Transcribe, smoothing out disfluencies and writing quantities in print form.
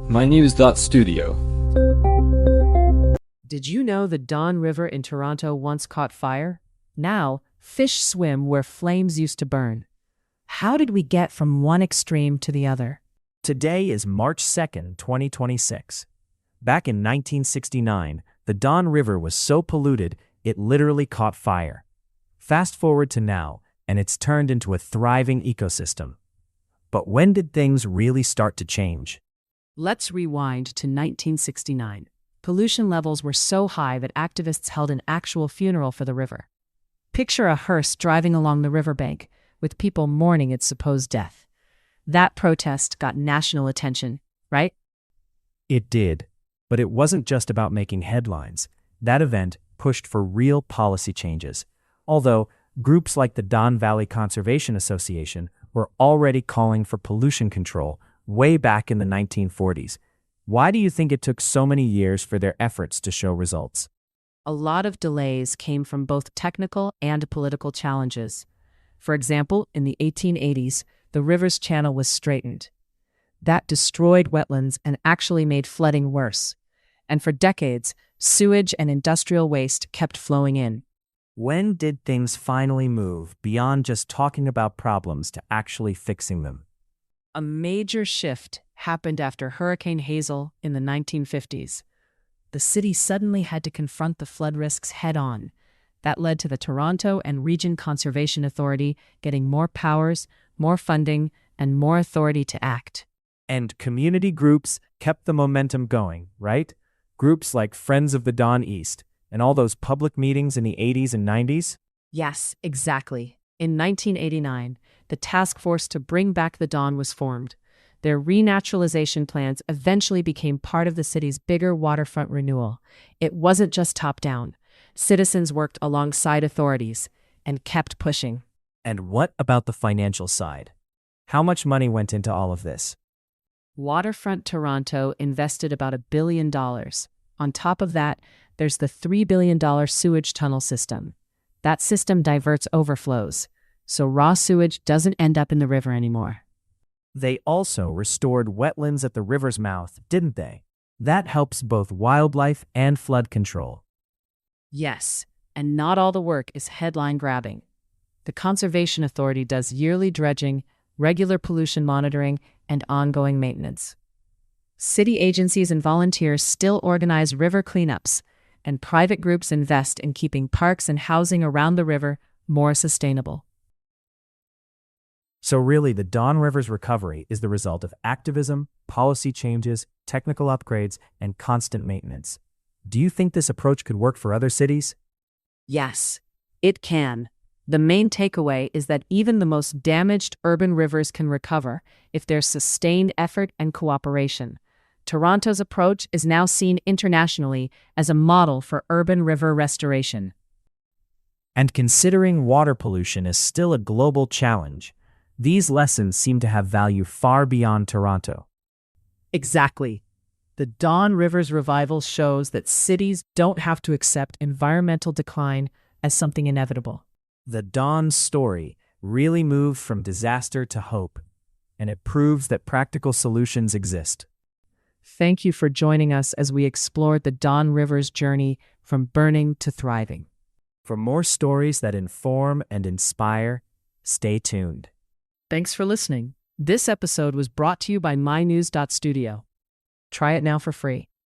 mynews.studio. Did you know the Don River in Toronto once caught fire? Now, fish swim where flames used to burn. How did we get from one extreme to the other? Today is March 2nd, 2026. Back in 1969, the Don River was so polluted it literally caught fire. Fast forward to now, and it's turned into a thriving ecosystem. But when did things really start to change? Let's rewind to 1969. Pollution levels were so high that activists held an actual funeral for the river. Picture a hearse driving along the riverbank, with people mourning its supposed death. That protest got national attention, right? It did, but it wasn't just about making headlines. That event pushed for real policy changes, although groups like the Don Valley Conservation Association were already calling for pollution control way back in the 1940s. Why do you think it took so many years for their efforts to show results? A lot of delays came from both technical and political challenges. For example, in the 1880s, the river's channel was straightened. That destroyed wetlands and actually made flooding worse. And for decades, sewage and industrial waste kept flowing in. When did things finally move beyond just talking about problems to actually fixing them? A major shift happened after Hurricane Hazel in the 1950s. The city suddenly had to confront the flood risks head-on. That led to the Toronto and Region Conservation Authority getting more powers, more funding, and more authority to act. And community groups kept the momentum going, right? Groups like Friends of the Don East and all those public meetings in the 80s and 90s? Yes, exactly. In 1989, the task force to bring back the Don was formed. Their renaturalization plans eventually became part of the city's bigger waterfront renewal. It wasn't just top-down. Citizens worked alongside authorities and kept pushing. And what about the financial side? How much money went into all of this? Waterfront Toronto invested about $1 billion. On top of that, there's the $3 billion sewage tunnel system. That system diverts overflows, so raw sewage doesn't end up in the river anymore. They also restored wetlands at the river's mouth, didn't they? That helps both wildlife and flood control. Yes, and not all the work is headline-grabbing. The Conservation Authority does yearly dredging, regular pollution monitoring, and ongoing maintenance. City agencies and volunteers still organize river cleanups, and private groups invest in keeping parks and housing around the river more sustainable. So really, the Don River's recovery is the result of activism, policy changes, technical upgrades, and constant maintenance. Do you think this approach could work for other cities? Yes, it can. The main takeaway is that even the most damaged urban rivers can recover if there's sustained effort and cooperation. Toronto's approach is now seen internationally as a model for urban river restoration. And considering water pollution is still a global challenge, these lessons seem to have value far beyond Toronto. Exactly. The Don River's revival shows that cities don't have to accept environmental decline as something inevitable. The Don story really moved from disaster to hope, and it proves that practical solutions exist. Thank you for joining us as we explored the Don River's journey from burning to thriving. For more stories that inform and inspire, stay tuned. Thanks for listening. This episode was brought to you by mynews.studio. Try it now for free.